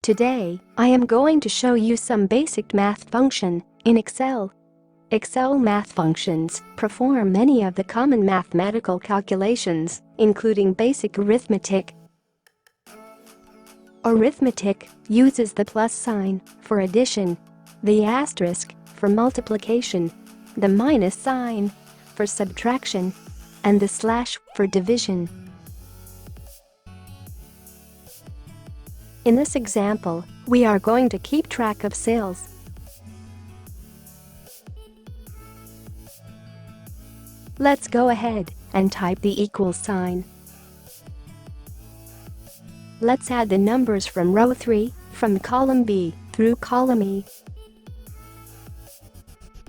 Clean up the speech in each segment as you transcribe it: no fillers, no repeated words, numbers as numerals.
Today, I am going to show you some basic math function in Excel. Excel math functions perform many of the common mathematical calculations, including basic arithmetic. Arithmetic uses the plus sign for addition, the asterisk for multiplication, the minus sign for subtraction, and the slash for division. In this example, we are going to keep track of sales. Let's go ahead and type the equal sign. Let's add the numbers from row 3, from column B through column E.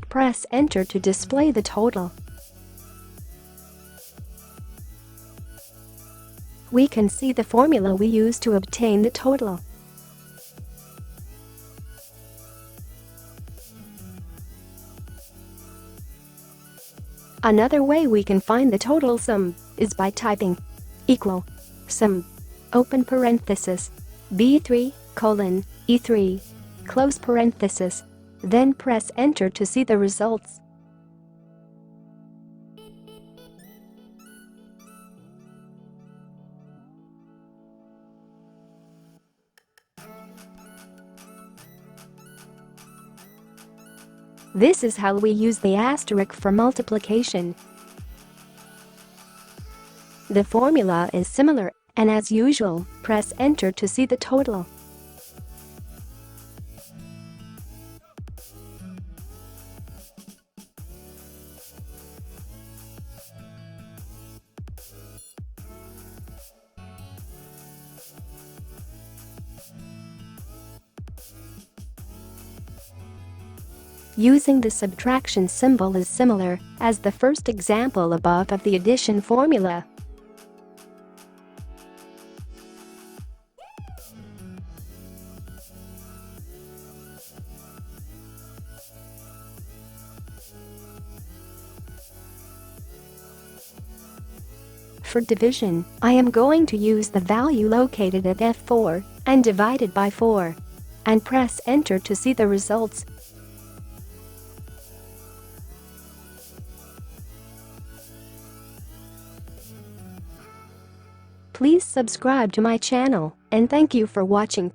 Press Enter to display the total. We can see the formula we use to obtain the total. Another way we can find the total sum is by typing equal sum, open parenthesis, B3, E3, close parenthesis, then press Enter to see the results. This is how we use the asterisk for multiplication. The formula is similar, and as usual, press Enter to see the total. Using the subtraction symbol is similar as the first example above of the addition formula. For division, I am going to use the value located at F4 and divided by 4, and press Enter to see the results. Please subscribe to my channel, and thank you for watching.